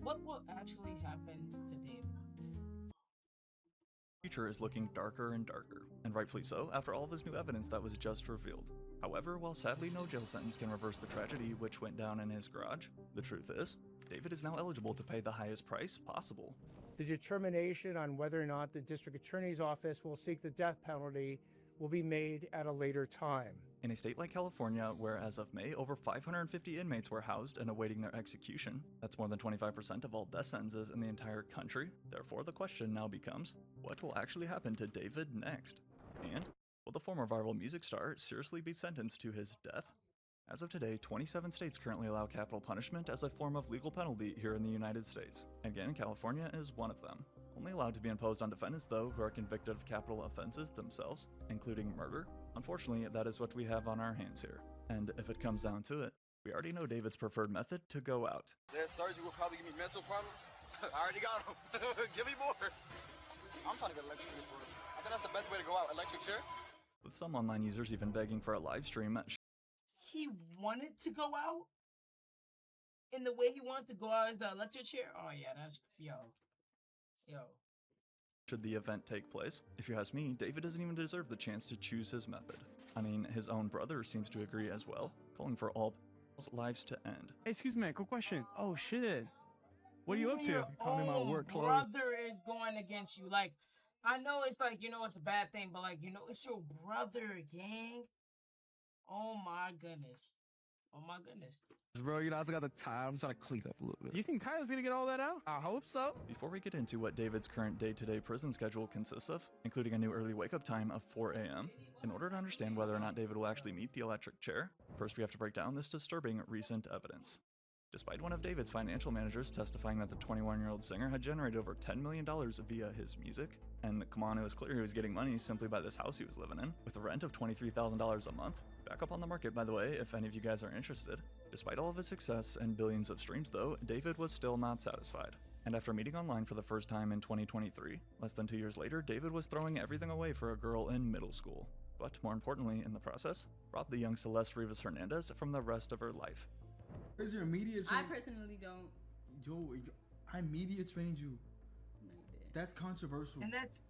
what will actually happen to David? Future is looking darker and darker, and rightfully so after all this new evidence that was just revealed. However, while sadly no jail sentence can reverse the tragedy which went down in his garage, the truth is, David is now eligible to pay the highest price possible. The determination on whether or not the district attorney's office will seek the death penalty will be made at a later time. In a state like California, where as of May, over 550 inmates were housed and awaiting their execution, that's more than 25% of all death sentences in the entire country. Therefore, the question now becomes, what will actually happen to David next? And will the former viral music star seriously be sentenced to his death? As of today, 27 states currently allow capital punishment as a form of legal penalty here in the United States. Again, California is one of them. Only allowed to be imposed on defendants, though, who are convicted of capital offenses themselves, including murder. Unfortunately, that is what we have on our hands here. And if it comes down to it, we already know David's preferred method to go out. That surgery will probably give me mental problems. I already got them. Give me more. I'm trying to get electric chair. I think that's the best way to go out, electric chair. With some online users even begging for a live stream. He wanted to go out? In the way he wanted to go out is the electric chair? Oh yeah, that's, yo. Should the event take place? If you ask me, David doesn't even deserve the chance to choose his method. I mean, his own brother seems to agree as well, calling for all lives to end. Hey, excuse me, quick question. Oh shit. What are you up to? Your Call me my own work clothes. brother is going against you. Like, I know it's like, it's a bad thing, but like, it's your brother, gang. Oh my goodness. Oh my goodness. Bro, I still got the time. I'm trying to clean up a little bit. You think Tyler's gonna get all that out? I hope so. Before we get into what David's current day-to-day prison schedule consists of, including a new early wake-up time of 4 a.m., in order to understand whether or not David will actually meet the electric chair, first we have to break down this disturbing recent evidence. Despite one of David's financial managers testifying that the 21-year-old singer had generated over $10 million via his music, and come on, it was clear he was getting money simply by this house he was living in, with a rent of $23,000 a month. Back up on the market, by the way, if any of you guys are interested. Despite all of his success and billions of streams though, David was still not satisfied. And after meeting online for the first time in 2023, less than 2 years later, David was throwing everything away for a girl in middle school. But more importantly, in the process, robbed the young Celeste Rivas Hernandez from the rest of her life. Where's your media I personally don't. I media trained you. No, you didn't. That's controversial. And that's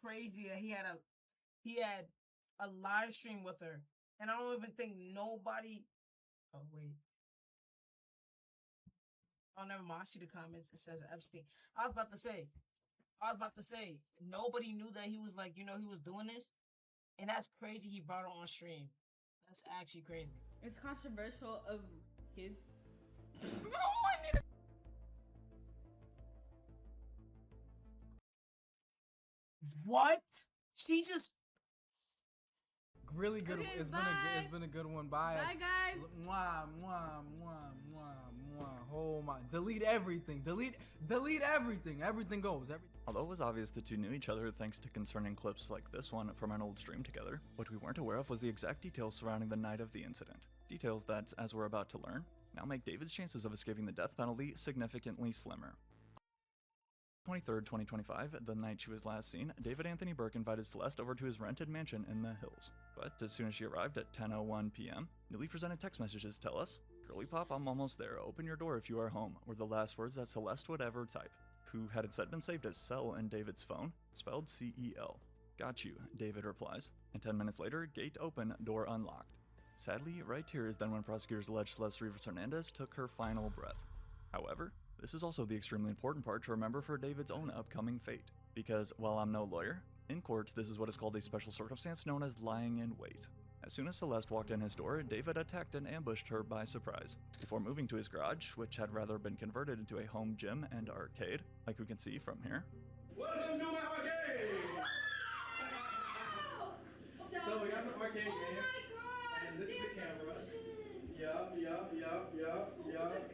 crazy that he had a live stream with her. And I don't even think nobody. Oh wait. Oh, never mind. I see the comments. It says Epstein. I was about to say nobody knew that he was like, he was doing this, and that's crazy. He brought it on stream. That's actually crazy. It's controversial of kids. What? She just. Really good. Okay, It's bye. been a good one. Bye. Bye, guys. Mwah, mwah, mwah, mwah, mwah. Oh my! Delete everything. Delete everything. Everything goes. Although it was obvious the two knew each other thanks to concerning clips like this one from an old stream together, what we weren't aware of was the exact details surrounding the night of the incident. Details that, as we're about to learn, now make David's chances of escaping the death penalty significantly slimmer. 23rd, 2025, the night she was last seen, David Anthony Burke invited Celeste over to his rented mansion in the hills. But as soon as she arrived at 10:01 p.m., newly presented text messages tell us, "Girly Pop, I'm almost there. Open your door if you are home," were the last words that Celeste would ever type, who had instead been saved as Cell in David's phone, spelled C-E-L. "Got you," David replies, and 10 minutes later, gate open, door unlocked. Sadly, right here is then when prosecutors allege Celeste Rivas Hernandez took her final breath. However, this is also the extremely important part to remember for David's own upcoming fate, because while I'm no lawyer, in court this is what is called a special circumstance known as lying in wait. As soon as Celeste walked in his door, David attacked and ambushed her by surprise, before moving to his garage, which had rather been converted into a home gym and arcade, like we can see from here. Welcome to my arcade! So we got some arcade games. And this is the camera. Yup.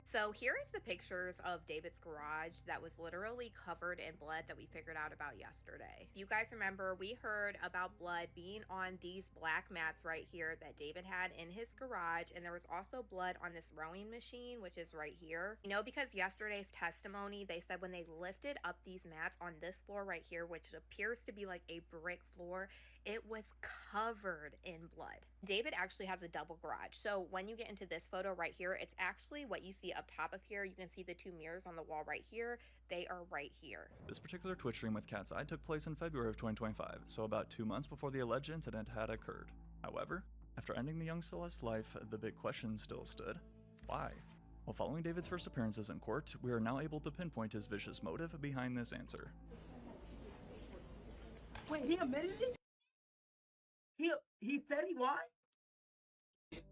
So here is the pictures of David's garage that was literally covered in blood that we figured out about yesterday. If you guys remember, we heard about blood being on these black mats right here that David had in his garage, and there was also blood on this rowing machine, which is right here. Because yesterday's testimony, they said when they lifted up these mats on this floor right here, which appears to be like a brick floor, it was covered in blood. David actually has a double garage. So when you get into this photo right here, it's actually what you see up top of here. You can see the two mirrors on the wall right here. They are right here. This particular Twitch stream with Cat's Eye took place in February of 2025, so about 2 months before the alleged incident had occurred. However, after ending the young Celeste's life, the big question still stood: why? While following David's first appearances in court, we are now able to pinpoint his vicious motive behind this answer. Wait, he admitted it? He said he lied?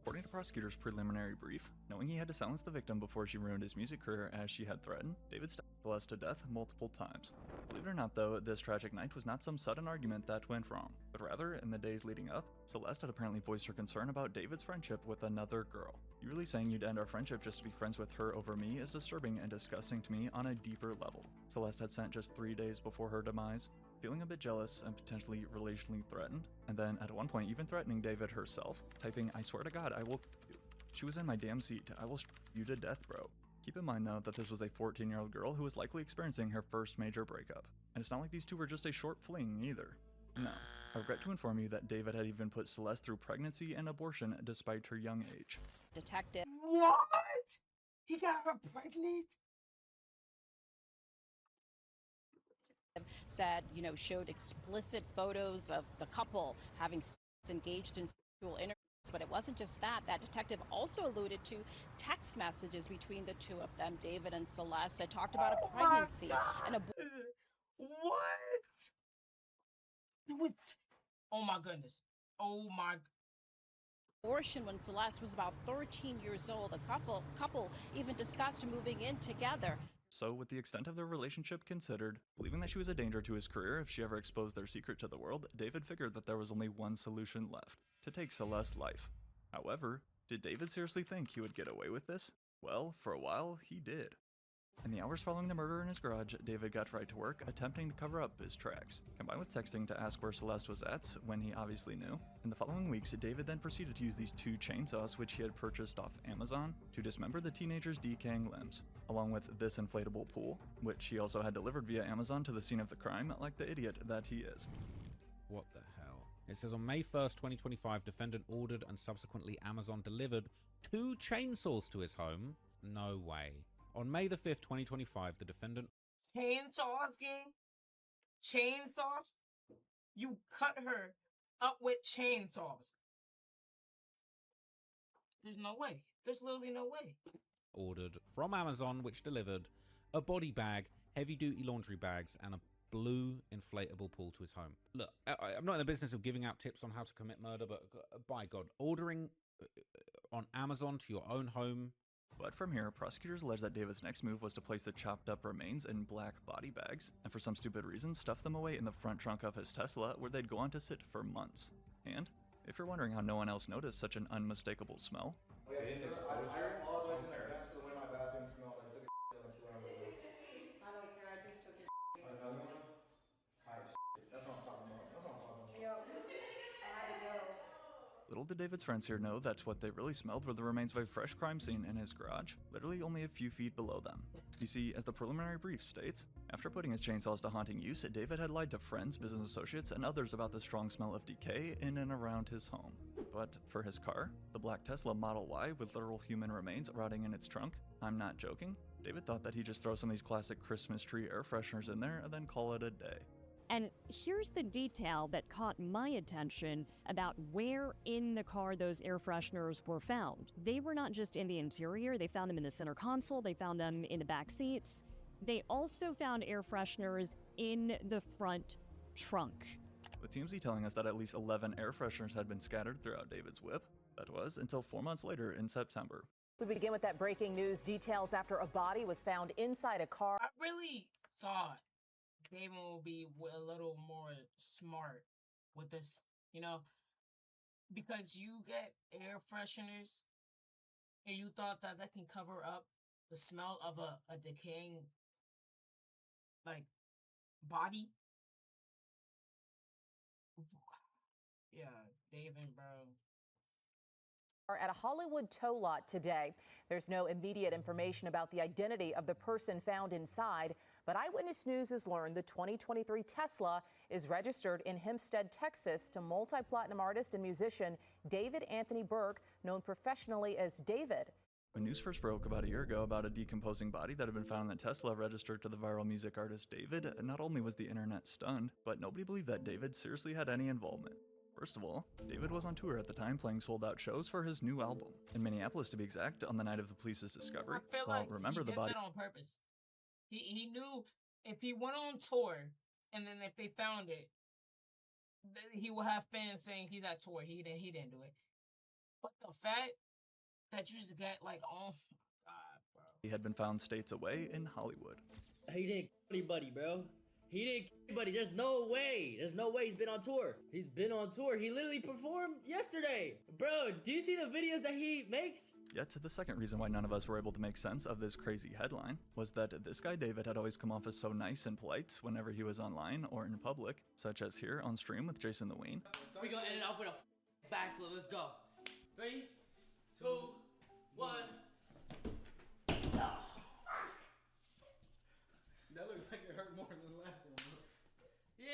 According to prosecutors' preliminary brief, knowing he had to silence the victim before she ruined his music career as she had threatened, David stabbed Celeste to death multiple times. Believe it or not though, this tragic night was not some sudden argument that went wrong, but rather, in the days leading up, Celeste had apparently voiced her concern about David's friendship with another girl. You really saying you'd end our friendship just to be friends with her over me is disturbing and disgusting to me on a deeper level. Celeste had sent just 3 days before her demise, feeling a bit jealous and potentially relationally threatened, and then at one point even threatening David herself, typing, "I swear to God, I will kill you. She was in my damn seat. I will you to death, bro." Keep in mind though that this was a 14-year-old girl who was likely experiencing her first major breakup. And it's not like these two were just a short fling either. No. I regret to inform you that David had even put Celeste through pregnancy and abortion despite her young age. Detective. What? He got her pregnant? Said, showed explicit photos of the couple having engaged in sexual intercourse. But it wasn't just that. That detective also alluded to text messages between the two of them, David and Celeste, that talked about a pregnancy and What? Oh my goodness. Oh my. Abortion when Celeste was about 13 years old. The couple even discussed moving in together. So, with the extent of their relationship considered, believing that she was a danger to his career if she ever exposed their secret to the world, David figured that there was only one solution left: to take Celeste's life. However, did David seriously think he would get away with this? Well, for a while, he did. In the hours following the murder in his garage, David got right to work attempting to cover up his tracks, combined with texting to ask where Celeste was at when he obviously knew. In the following weeks, David then proceeded to use these 2 chainsaws which he had purchased off Amazon to dismember the teenager's decaying limbs, along with this inflatable pool, which he also had delivered via Amazon to the scene of the crime like the idiot that he is. What the hell? It says on May 1st, 2025, defendant ordered and subsequently Amazon delivered 2 chainsaws to his home? No way. On May the 5th, 2025, the defendant... Chainsaws, gang? Chainsaws? You cut her up with chainsaws. There's no way. There's literally no way. Ordered from Amazon, which delivered a body bag, heavy-duty laundry bags, and a blue inflatable pool to his home. Look, I'm not in the business of giving out tips on how to commit murder, but by God, ordering on Amazon to your own home... But from here, prosecutors allege that David's next move was to place the chopped up remains in black body bags, and for some stupid reason stuff them away in the front trunk of his Tesla, where they'd go on to sit for months. And, if you're wondering how no one else noticed such an unmistakable smell, I apologize in advance for the way my bathroom smelled. I took a shit like 2 hours ago. I don't care. I just took it. Another one? Tight shit. That's what I'm talking about. Yep. I had to go. little did David's friends here know that what they really smelled were the remains of a fresh crime scene in his garage, literally only a few feet below them. You see, as the preliminary brief states, after putting his chainsaws to haunting use, David had lied to friends, business associates, and others about the strong smell of decay in and around his home. But for his car, the black Tesla Model Y with literal human remains rotting in its trunk, I'm not joking, David thought that he'd just throw some of these classic Christmas tree air fresheners in there and then call it a day. And here's the detail that caught my attention about where in the car those air fresheners were found. They were not just in the interior, they found them in the center console, they found them in the back seats. They also found air fresheners in the front trunk. With TMZ telling us that at least 11 air fresheners had been scattered throughout David's whip. That was until 4 months later in September. We begin with that breaking news. Details after a body was found inside a car. I really thought David will be a little more smart with this, you know, because you get air fresheners and you thought that that can cover up the smell of a decaying, like, body. Yeah, David, bro. At a Hollywood tow lot today. There's no immediate information about the identity of the person found inside, but Eyewitness News has learned the 2023 Tesla is registered in Hempstead, Texas to multi-platinum artist and musician David Anthony Burke, known professionally as David. When news first broke about a year ago about a decomposing body that had been found in the Tesla registered to the viral music artist David, not only was the internet stunned, but nobody believed that David seriously had any involvement. First of all, David was on tour at the time playing sold-out shows for his new album, in Minneapolis to be exact, on the night of the police's discovery. I feel Well, like remember he the did body. that on purpose. He knew if he went on tour and then if they found it, he will have fans saying he's at tour. He didn't do it. But the fact that you just got like, oh my god, bro. He had been found states away in Hollywood. He didn't kill anybody, bro. He didn't kill anybody. There's no way. There's no way he's been on tour. He's been on tour. He literally performed yesterday. Bro, do you see the videos that he makes? Yet the second reason why none of us were able to make sense of this crazy headline was that this guy David had always come off as so nice and polite whenever he was online or in public, such as here on stream with Jason the Ween. We gonna end it off with a backflip. Let's go. 3, 2, 1. That looks like it hurt more than the last one. Yeah!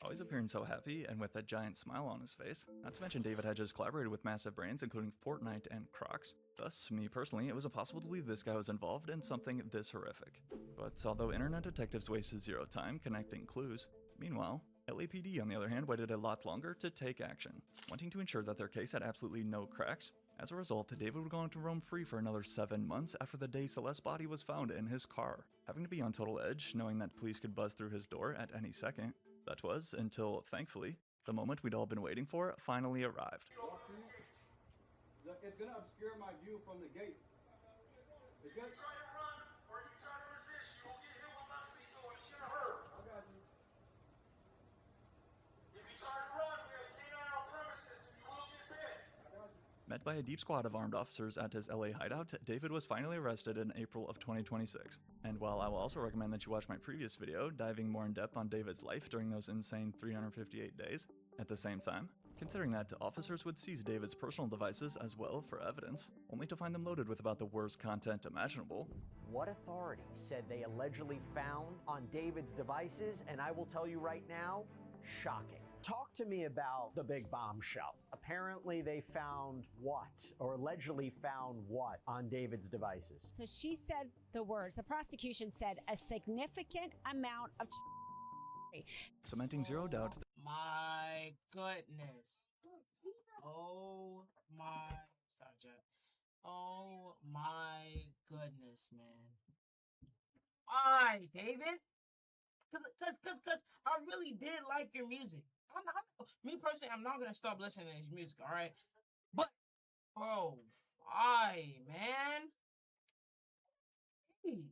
Always appearing so happy and with a giant smile on his face. Not to mention David had just collaborated with massive brands including Fortnite and Crocs. Thus, me personally, it was impossible to believe this guy was involved in something this horrific. But although internet detectives wasted zero time connecting clues, meanwhile, LAPD on the other hand waited a lot longer to take action, wanting to ensure that their case had absolutely no cracks. As a result, David would go on to roam free for another 7 months after the day Celeste's body was found in his car, having to be on total edge, knowing that police could buzz through his door at any second. That was until, thankfully, the moment we'd all been waiting for finally arrived. It's gonna obscure my view from the gate. It's gonna try to run, or you try to resist, you will get hit with my feet, or you get hurt. I got you. If you try to run, we have canine on premises, and you will get bit. I got you. Met by a deep squad of armed officers at his LA hideout, David was finally arrested in April of 2026. And while I will also recommend that you watch my previous video, diving more in depth on David's life during those insane 358 days, at the same time, considering that officers would seize David's personal devices as well for evidence, only to find them loaded with about the worst content imaginable. What authorities said they allegedly found on David's devices, and I will tell you right now, shocking. Talk to me about the big bombshell. Apparently they found what, or allegedly found what, on David's devices? So she said the words, the prosecution said a significant amount of Cementing zero doubt that My goodness. Oh my, sorry, Jeff. Oh my goodness, man. Why, David? Cause I really did like your music. Me personally, I'm not gonna stop listening to his music, all right? But, bro, why, man? Hey.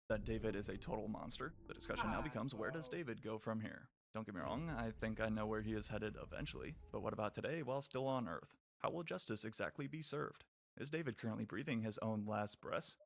that David is a total monster. The discussion now becomes, where does David go from here? Don't get me wrong, I think I know where he is headed eventually, but what about today while still on Earth? How will justice exactly be served? Is David currently breathing his own last breaths?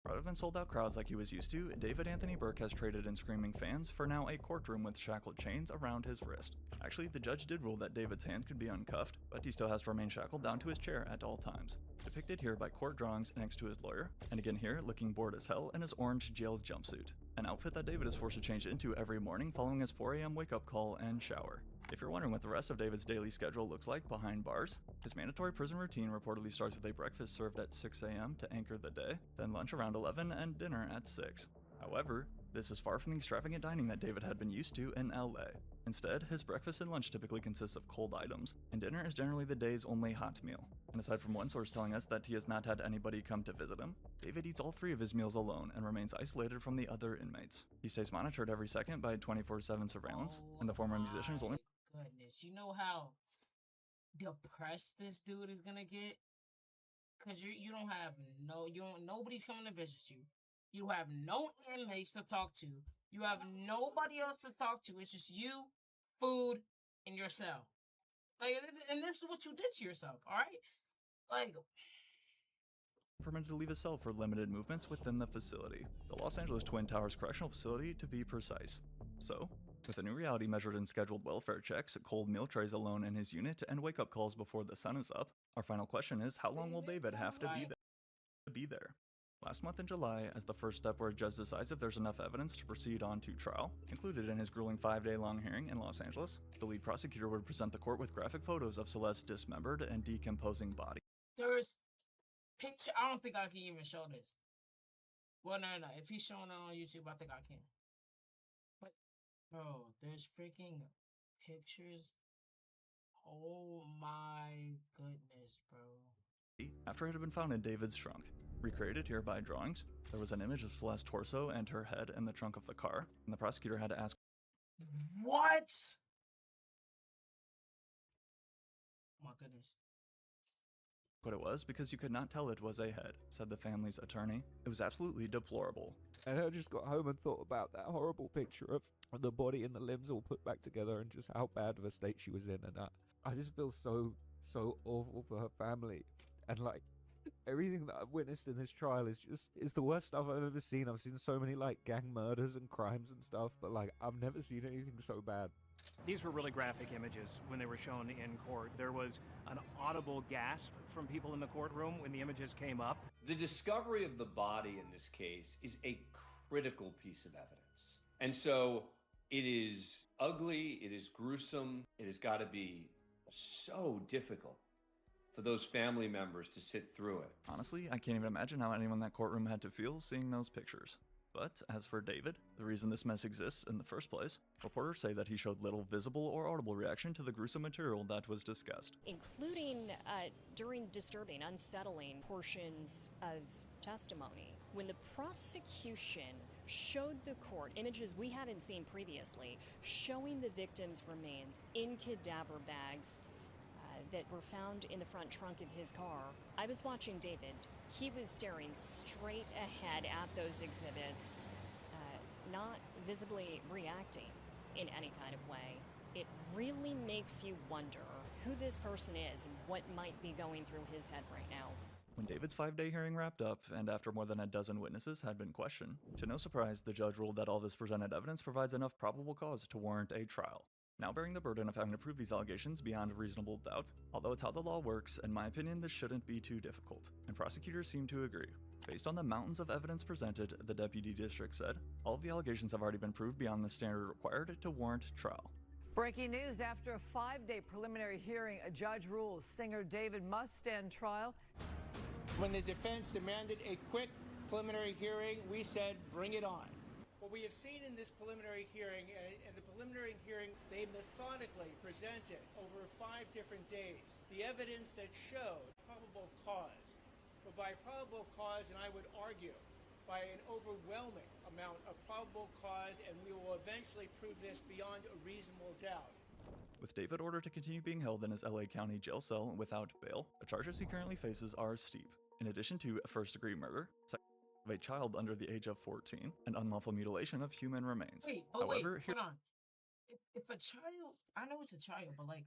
Rather than sold-out crowds like he was used to, David Anthony Burke has traded in screaming fans for now a courtroom with shackled chains around his wrist. Actually, the judge did rule that David's hands could be uncuffed, but he still has to remain shackled down to his chair at all times. Depicted here by court drawings next to his lawyer, and again here looking bored as hell in his orange jail jumpsuit, an outfit that David is forced to change into every morning following his 4 a.m. wake-up call and shower. If you're wondering what the rest of David's daily schedule looks like behind bars, his mandatory prison routine reportedly starts with a breakfast served at 6 a.m. to anchor the day, then lunch around 11 and dinner at 6. However, this is far from the extravagant dining that David had been used to in LA. Instead, his breakfast and lunch typically consists of cold items, and dinner is generally the day's only hot meal. And aside from one source telling us that he has not had anybody come to visit him, David eats all 3 of his meals alone and remains isolated from the other inmates. He stays monitored every second by 24/7 surveillance, and the former musician is only Goodness, you know how depressed this dude is gonna get? Cause you don't have nobody's coming to visit you. You have no inmates to talk to. You have nobody else to talk to. It's just you, food, and your cell. Like, and this is what you did to yourself, all right? Like, permitted to leave his cell for limited movements within the facility, the Los Angeles Twin Towers Correctional Facility to be precise. So, with a new reality measured in scheduled welfare checks, cold meal trays alone in his unit, and wake-up calls before the sun is up, our final question is, how long will David have to be there? Last month in July, as the first step where a judge decides if there's enough evidence to proceed on to trial, included in his grueling 5-day-long hearing in Los Angeles, the lead prosecutor would present the court with graphic photos of Celeste's dismembered and decomposing body. there's picture. I don't think I can even show this. Well, no. If he's showing it on YouTube, I think I can. But, bro, there's freaking pictures. Oh my goodness, bro. After it had been found in David's trunk, recreated here by drawings, there was an image of Celeste's torso and her head in the trunk of the car, and the prosecutor had to ask, What? Oh my goodness. what it was because you could not tell it was a head, said the family's attorney. It was absolutely deplorable. And I just got home and thought about that horrible picture of the body and the limbs all put back together and just how bad of a state she was in. And I just feel so awful for her family. And like everything that I've witnessed in this trial is the worst stuff I've ever seen. I've seen so many like gang murders and crimes and stuff, but like I've never seen anything so bad. These were really graphic images when they were shown in court. There was an audible gasp from people in the courtroom when the images came up. The discovery of the body in this case is a critical piece of evidence. And so it is ugly, it is gruesome, it has got to be so difficult for those family members to sit through it. Honestly, I can't even imagine how anyone in that courtroom had to feel seeing those pictures. But as for David, the reason this mess exists in the first place, reporters say that he showed little visible or audible reaction to the gruesome material that was discussed. Including during disturbing, unsettling portions of testimony. When the prosecution showed the court images we hadn't seen previously, showing the victim's remains in cadaver bags that were found in the front trunk of his car, I was watching David. He was staring straight ahead at those exhibits, not visibly reacting in any kind of way. It really makes you wonder who this person is and what might be going through his head right now. When David's 5-day hearing wrapped up, and after more than a dozen witnesses had been questioned, to no surprise, the judge ruled that all this presented evidence provides enough probable cause to warrant a trial. Now bearing the burden of having to prove these allegations beyond reasonable doubt, although it's how the law works, in my opinion, this shouldn't be too difficult, and prosecutors seem to agree. Based on the mountains of evidence presented, the deputy district said, all of the allegations have already been proved beyond the standard required to warrant trial. Breaking news, after a 5-day preliminary hearing, a judge rules singer David must stand trial. When the defense demanded a quick preliminary hearing, we said, bring it on. What we have seen in this preliminary hearing, they methodically presented over 5 different days the evidence that showed probable cause. But by probable cause, and I would argue, by an overwhelming amount of probable cause, and we will eventually prove this beyond a reasonable doubt. With David ordered to continue being held in his LA County jail cell without bail, the charges he currently faces are steep. In addition to first-degree murder, of a child under the age of 14, and unlawful mutilation of human remains. However, hold on. If a child, I know it's a child, but like,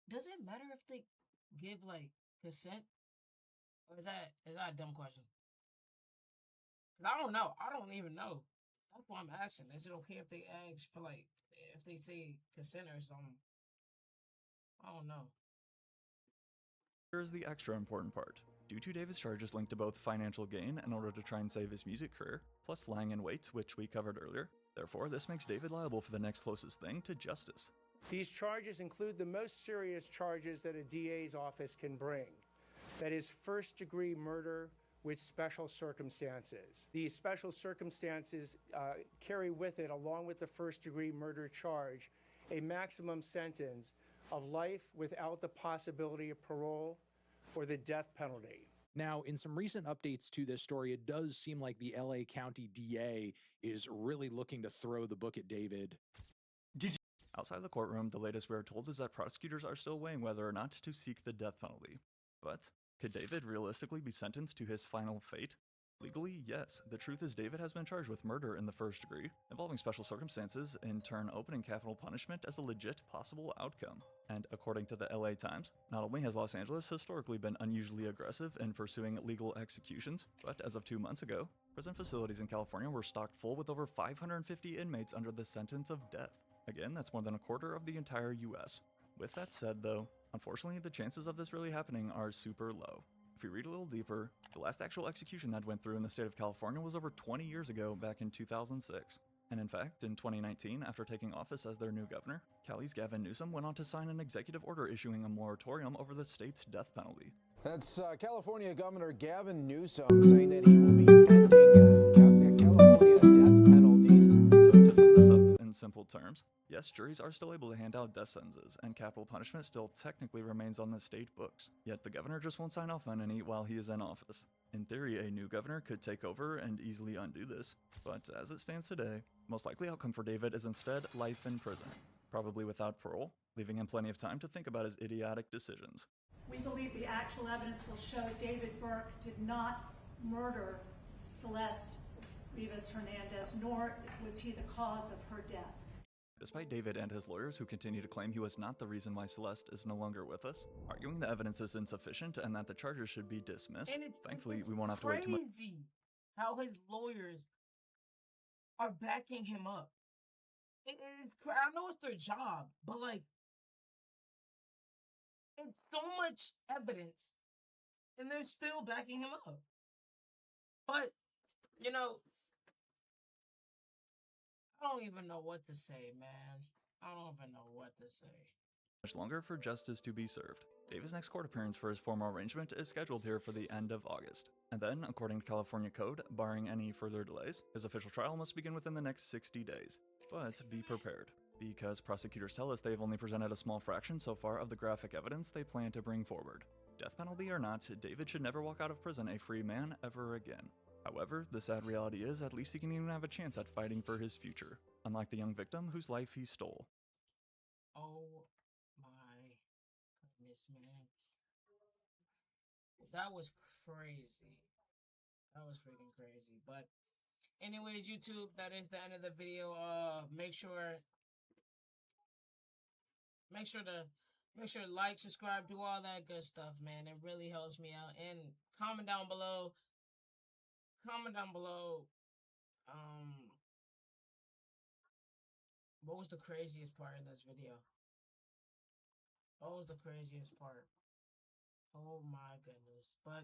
does it matter if they give like consent, or is that a dumb question? 'Cause I don't know. I don't even know. That's why I'm asking. Is it okay if they ask for like, if they say consent or something? I don't know. Here's the extra important part. Due to David's charges linked to both financial gain in order to try and save his music career, plus lying in wait, which we covered earlier, therefore this makes David liable for the next closest thing to justice. These charges include the most serious charges that a DA's office can bring. That is first-degree murder with special circumstances. These special circumstances carry with it, along with the first-degree murder charge, a maximum sentence of life without the possibility of parole or the death penalty. Now, in some recent updates to this story, it does seem like the LA County DA is really looking to throw the book at David. Outside the courtroom, the latest we are told is that prosecutors are still weighing whether or not to seek the death penalty. But could David realistically be sentenced to his final fate? Legally, yes. The truth is David has been charged with murder in the first degree, involving special circumstances, in turn opening capital punishment as a legit possible outcome. And according to the LA Times, not only has Los Angeles historically been unusually aggressive in pursuing legal executions, but as of 2 months ago, prison facilities in California were stocked full with over 550 inmates under the sentence of death. Again, that's more than a quarter of the entire US. With that said though, unfortunately the chances of this really happening are super low. If you read a little deeper, the last actual execution that went through in the state of California was over 20 years ago, back in 2006. And in fact, in 2019, after taking office as their new governor, Cali's Gavin Newsom went on to sign an executive order issuing a moratorium over the state's death penalty. That's California Governor Gavin Newsom saying that he will be ending California death penalties. So to sum this up in simple terms, yes, juries are still able to hand out death sentences, and capital punishment still technically remains on the state books. Yet the governor just won't sign off on any while he is in office. In theory, a new governor could take over and easily undo this, but as it stands today, most likely outcome for David is instead life in prison, probably without parole, leaving him plenty of time to think about his idiotic decisions. We believe the actual evidence will show David Burke did not murder Celeste Rivas Hernandez, nor was he the cause of her death. Despite David and his lawyers, who continue to claim he was not the reason why Celeste is no longer with us, arguing the evidence is insufficient and that the charges should be dismissed, And thankfully we won't have to wait too much. crazy how his lawyers are backing him up. I know it's their job, but like, it's so much evidence, and they're still backing him up. But, you know, I don't even know what to say, man. I don't even know what to say. Much longer for justice to be served. David's next court appearance for his formal arrangement is scheduled here for the end of August. And then, according to California code, barring any further delays, his official trial must begin within the next 60 days. But be prepared, because prosecutors tell us they've only presented a small fraction so far of the graphic evidence they plan to bring forward. Death penalty or not, David should never walk out of prison a free man ever again. However, the sad reality is at least he can even have a chance at fighting for his future, unlike the young victim whose life he stole. Oh my goodness, man. That was crazy. That was freaking crazy. But anyways, YouTube, that is the end of the video. Make sure to like, subscribe, do all that good stuff, man. It really helps me out. And comment down below. What was the craziest part in this video? What was the craziest part? Oh my goodness. But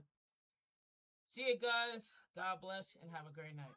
see you guys. God bless and have a great night.